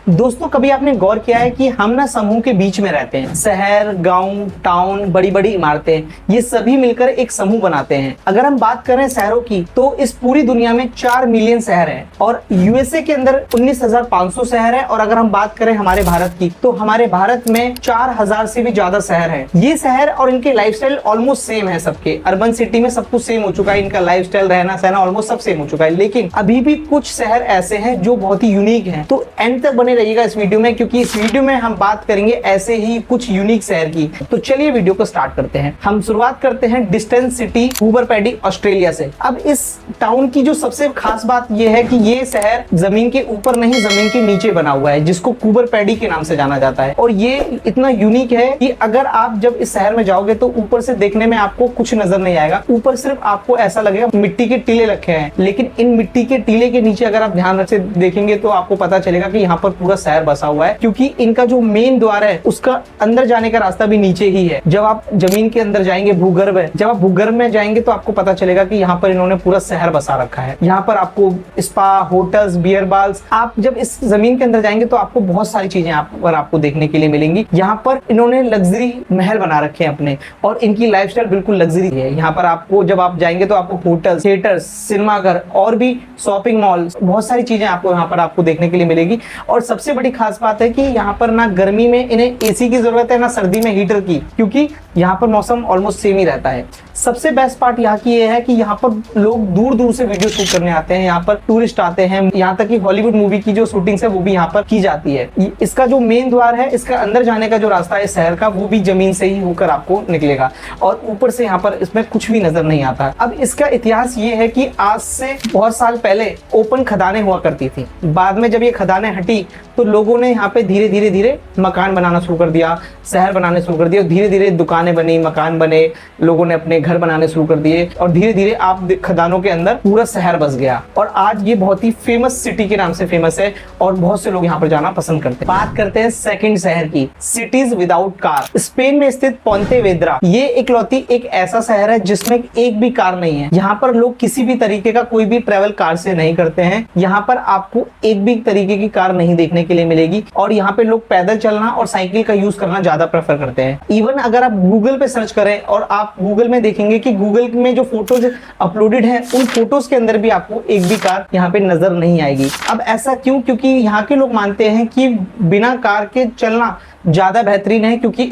दोस्तों कभी आपने गौर किया है कि हम ना समूह के बीच में रहते हैं। शहर, गांव, टाउन, बड़ी बड़ी इमारतें, ये सभी मिलकर एक समूह बनाते हैं। अगर हम बात करें शहरों की तो इस पूरी दुनिया में 4 मिलियन शहर हैं और यूएसए के अंदर 19,500 शहर है। और अगर हम बात करें हमारे भारत की तो हमारे भारत में 4,000 से भी ज्यादा शहर हैं। ये शहर और इनके लाइफस्टाइल ऑलमोस्ट सेम है सबके। अर्बन सिटी में सब कुछ सेम हो चुका है, इनका लाइफस्टाइल, रहना सहना ऑलमोस्ट सब सेम हो चुका है। लेकिन अभी भी कुछ शहर ऐसे हैं जो बहुत ही यूनिक हैं। तो एंड तक बने रहिएगा इस वीडियो में, क्योंकि इस वीडियो में हम बात करेंगे ऐसे ही कुछ यूनिक शहर की। तो चलिए वीडियो को स्टार्ट करते हैं। हम शुरुआत करते हैं डिस्टेंस सिटी हूबर पैडी ऑस्ट्रेलिया से। अब इस टाउन की जो सबसे खास बात यह है कि ये शहर जमीन के ऊपर नहीं, जमीन के नीचे बना हुआ है, जिसको हूबर पैडी के नाम से जाना जाता है। और ये इतना यूनिक है कि अगर आप जब इस शहर में जाओगे तो ऊपर से देखने में आपको कुछ नजर नहीं आएगा। ऊपर सिर्फ आपको ऐसा लगेगा मिट्टी के टीले रखे हैं, लेकिन इन मिट्टी के टीले के नीचे अगर आप ध्यान से देखेंगे तो आपको पता चलेगा कि यहाँ पर पूरा शहर बसा हुआ है, क्योंकि इनका जो मेन द्वार है उसका अंदर जाने का रास्ता भी नीचे ही है। जब आप जमीन के अंदर जाएंगे, भूगर्भ है, जब आप भूगर्भ में जाएंगे तो आपको पता चलेगा कि यहाँ पर इन्होंने पूरा शहर बसा रखा है। यहाँ पर आपको स्पा, होटल्स, बियर बार्स, आप जब इस जमीन के अंदर जाएंगे तो आपको बहुत सारी चीजें यहाँ पर आपको देखने के लिए मिलेंगी। यहाँ पर इन्होंने लग्जरी महल बना रखे हैं अपने, और इनकी लाइफस्टाइल बिल्कुल लग्जरी है। यहाँ पर आपको जब आप जाएंगे तो आपको होटल, थिएटर्स, सिनेमाघर और भी शॉपिंग मॉल, बहुत सारी चीजें आपको यहाँ पर आपको देखने के लिए मिलेगी। और सबसे बड़ी खास बात है कि यहाँ पर ना गर्मी में इन्हें एसी की जरूरत है, ना सर्दी में हीटर की, क्योंकि यहाँ पर मौसम ऑलमोस्ट सेम ही रहता है। सबसे बेस्ट पार्ट यहाँ की ये है कि यहाँ पर लोग दूर दूर से वीडियो शूट करने आते हैं, यहाँ पर टूरिस्ट आते हैं, यहाँ तक कि हॉलीवुड मूवी की जो शूटिंग्स है वो भी यहाँ पर की जाती है। इसका जो मेन द्वार है, इसका अंदर जाने का जो रास्ता है शहर का, वो भी जमीन से ही होकर आपको निकलेगा और ऊपर से यहाँ पर इसमें कुछ भी नजर नहीं आता। अब इसका इतिहास ये है कि आज से बहुत साल पहले ओपन खदानें हुआ करती थी। बाद में जब ये खदानें हटी तो लोगों ने यहाँ पे धीरे धीरे धीरे मकान बनाना शुरू कर दिया, शहर बनाने शुरू कर दिया, धीरे धीरे दुकानें बनी, मकान बने, लोगों ने अपने घर बनाने शुरू कर दिए और धीरे धीरे आप खदानों के अंदर पूरा शहर बस गया। और आज ये बहुत ही फेमस सिटी के नाम से फेमस है और बहुत से लोग यहाँ पर जाना पसंद करते हैं। बात करते हैं सेकंड शहर की, सिटीज विदाउट कार। स्पेन में स्थित पोंतेवेद्रा ये इकलौती एक ऐसा शहर है जिसमें एक भी कार नहीं है। यहाँ पर लोग किसी भी तरीके का कोई भी ट्रेवल कार से नहीं करते हैं। यहाँ पर आपको एक भी तरीके की कार नहीं देखने के लिए मिलेगी और यहाँ पे लोग पैदल चलना और साइकिल का यूज करना ज्यादा प्रेफर करते हैं। इवन अगर आप गूगल पे सर्च करें और आप गूगल में देखेंगे कि गूगल में जो फोटोज अपलोडेड है उन फोटोज के अंदर भी आपको एक भी कार यहाँ पे नजर नहीं आएगी। अब ऐसा क्यों? क्योंकि यहाँ के लोग मानते हैं कि बिना कार के चलना ज्यादा बेहतरीन है, क्योंकि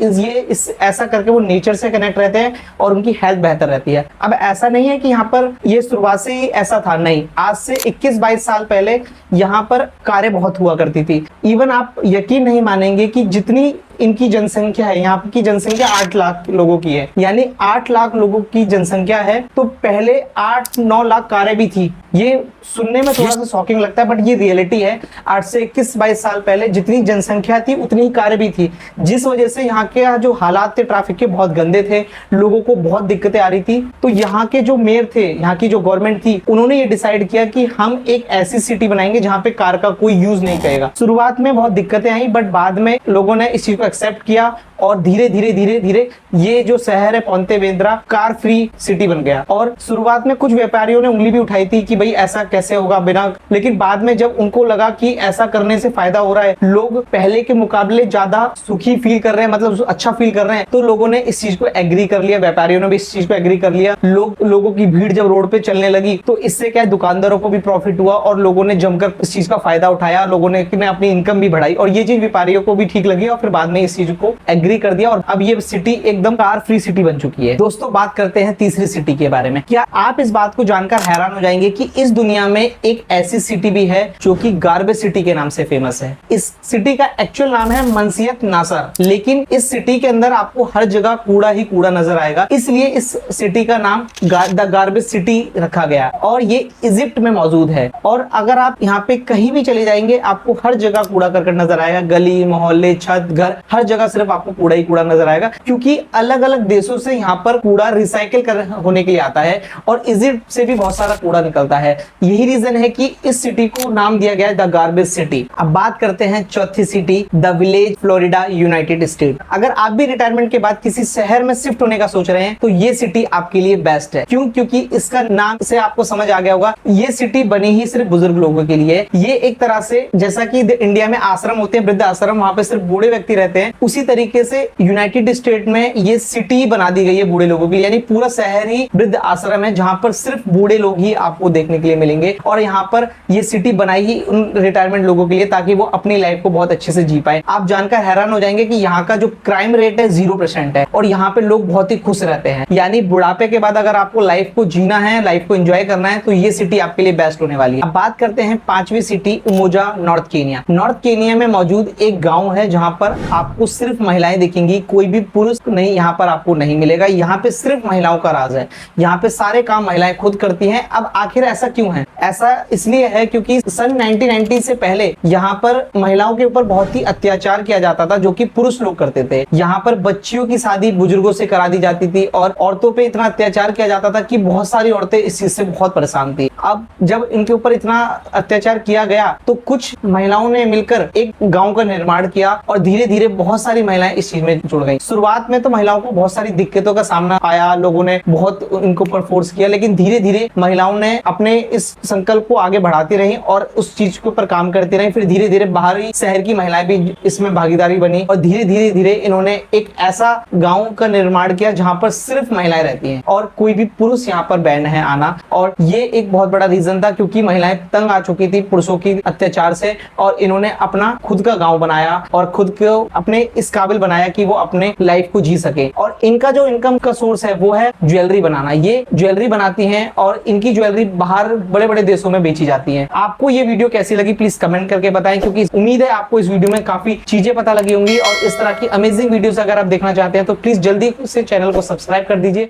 ऐसा करके वो नेचर से कनेक्ट रहते हैं और उनकी हेल्थ बेहतर रहती है। अब ऐसा नहीं है कि यहाँ पर ये शुरुआत से ही ऐसा था, नहीं, आज से 21-22 साल पहले यहाँ पर कारें बहुत हुआ करती थी। इवन आप यकीन नहीं मानेंगे कि जितनी इनकी जनसंख्या है, यहाँ की जनसंख्या 8 लाख लोगों की है, यानी 8 लाख लोगों की जनसंख्या है तो पहले 8-9 लाख कारें भी थी। ये सुनने में थोड़ा सा शॉकिंग लगता है बट ये रियलिटी है। 8 से 21-22 साल पहले जितनी जनसंख्या थी उतनी ही कारें भी थी, जिस वजह से यहाँ के जो हालात थे ट्रैफिक के बहुत गंदे थे, लोगों को बहुत दिक्कतें आ रही थी। तो यहाँ के जो मेयर थे, यहाँ की जो गवर्नमेंट थी, उन्होंने ये डिसाइड किया कि हम एक ऐसी सिटी बनाएंगे जहाँ पे कार का कोई यूज नहीं करेगा। शुरुआत में बहुत दिक्कतें आई बट बाद में लोगों ने इस चीज को एक्सेप्ट किया और धीरे धीरे धीरे धीरे ये जो शहर है पोंतेवेद्रा कार फ्री सिटी बन गया। और शुरुआत में कुछ व्यापारियों ने उंगली भी उठाई थी कि भाई ऐसा कैसे होगा बिना, लेकिन बाद में जब उनको लगा कि ऐसा करने से फायदा हो रहा है, लोग पहले के मुकाबले ज्यादा सुखी फील कर रहे हैं, मतलब अच्छा फील कर रहे हैं, तो लोगों ने इस चीज को एग्री कर लिया, व्यापारियों ने भी इस चीज को एग्री कर लिया। लोगों की भीड़ जब रोड पे चलने लगी तो इससे क्या दुकानदारों को भी प्रॉफिट हुआ और लोगों ने जमकर इस चीज का फायदा उठाया, लोगों ने अपनी इनकम भी बढ़ाई और ये चीज व्यापारियों को भी ठीक लगी और फिर बाद में इस चीज को एग्री कर दिया और अब ये सिटी एकदम कार फ्री सिटी बन चुकी है। दोस्तों बात करते हैं तीसरी सिटी के बारे में। क्या आप इस बात को जानकर हैरान हो जाएंगे कि इस दुनिया में एक ऐसी सिटी भी है जो कि गार्बेज सिटी के नाम से फेमस है। इस सिटी का एक्चुअल नाम है मंसियत नासर, लेकिन इस सिटी के अंदर आपको हर जगह कूड़ा ही कूड़ा नजर आएगा, इसलिए इस सिटी का नाम द गार्बेज सिटी रखा गया और ये इजिप्ट में मौजूद है। और अगर आप यहाँ पे कहीं भी चले जाएंगे आपको हर जगह कूड़ा करकट नजर आएगा, गली मोहल्ले छत घर हर जगह सिर्फ आपको कूड़ा ही कूड़ा नजर आएगा, क्योंकि अलग अलग देशों से यहाँ पर कूड़ा रिसाइकिल होने के लिए आता है और इजिप्ट से भी बहुत सारा कूड़ा निकलता है। यही रीजन है कि इस सिटी को नाम दिया गया है द गार्बेज सिटी। अब बात करते हैं चौथी city, the village, Florida, United state. अगर आप भी रिटायरमेंट के बाद किसी शहर में शिफ्ट होने का सोच रहे हैं तो ये सिटी आपके लिए बेस्ट है। क्यों? क्योंकि इसका नाम से आपको समझ आ गया होगा, ये सिटी बनी ही सिर्फ बुजुर्ग लोगों के लिए। ये एक तरह से जैसा कि इंडिया में आश्रम होते हैं, वृद्ध आश्रम, वहां पे सिर्फ बूढ़े व्यक्ति रहते हैं, उसी तरीके से यूनाइटेड स्टेट में ये सिटी बना दी गई है बूढ़े लोगों के लिए। यानी पूरा शहर ही वृद्ध आश्रम है जहां पर सिर्फ बूढ़े लोग ही आपको देखने के लिए मिलेंगे। और यहाँ पर ये सिटी बनाई ही उन रिटायरमेंट लोगों के लिए ताकि वो अपनी लाइफ को बहुत अच्छे से जी पाए। आप जानकर हैरान हो जाएंगे कि यहाँ का जो क्राइम रेट है 0% है और यहाँ पे लोग बहुत ही खुश रहते हैं। यानी बुढ़ापे के बाद अगर आपको लाइफ को जीना है, लाइफ को एंजॉय करना है, तो ये सिटी आपके लिए बेस्ट होने वाली है। अब बात करते हैं पांचवी city, Umoja, north Kenya. North Kenya में मौजूद एक गांव है जहां पर आपको सिर्फ महिलाएं दिखेंगी, कोई भी पुरुष नहीं यहाँ पर आपको नहीं मिलेगा। यहाँ पे सिर्फ महिलाओं का राज है, यहाँ पे सारे काम महिलाएं खुद करती हैं। अब आखिर ऐसा क्यों है? ऐसा इसलिए है क्योंकि सन 1990 से पहले यहाँ पर महिलाओं के ऊपर बहुत ही अत्याचार किया जाता था जो कि पुरुष लोग करते थे। यहाँ पर बच्चियों की शादी बुजुर्गों से करा दी जाती थी और औरतों पे इतना अत्याचार किया जाता था कि बहुत सारी औरतें इस चीज से बहुत परेशान थी। अब जब इनके ऊपर इतना अत्याचार किया गया तो कुछ महिलाओं ने मिलकर एक गांव का निर्माण किया और धीरे धीरे बहुत सारी महिलाएं इस चीज में जुड़ गई। शुरुआत में तो महिलाओं को बहुत सारी दिक्कतों का सामना आया, लोगों ने बहुत इनके ऊपर फोर्स किया, लेकिन धीरे धीरे महिलाओं ने अपने इस संकल्प को आगे बढ़ाती रही और उस चीज के ऊपर काम करती रही। फिर धीरे धीरे बाहरी शहर की महिलाएं भी इसमें भागीदारी बनी और धीरे धीरे धीरे इन्होंने एक ऐसा गांव का निर्माण किया जहां पर सिर्फ महिलाएं रहती हैं और कोई भी पुरुष यहाँ पर बैन है आना। और ये एक बहुत बड़ा रीजन था क्योंकि महिलाएं तंग आ चुकी थी पुरुषों की अत्याचार से और इन्होंने अपना खुद का गांव बनाया और खुद को अपने इस काबिल बनाया कि वो अपने लाइफ को जी सके। और इनका जो इनकम का सोर्स है वो है ज्वेलरी बनाना। ये ज्वेलरी बनाती हैं और इनकी ज्वेलरी बाहर बड़े बड़े देशों में बेची जाती है। आपको ये वीडियो कैसी लगी प्लीज कमेंट करके बताएं, क्योंकि उम्मीद है आपको इस वीडियो में काफी चीजें पता लगी होंगी और इस तरह की अमेजिंग वीडियोस अगर आप देखना चाहते हैं तो प्लीज जल्दी से चैनल को सब्सक्राइब कर दीजिए।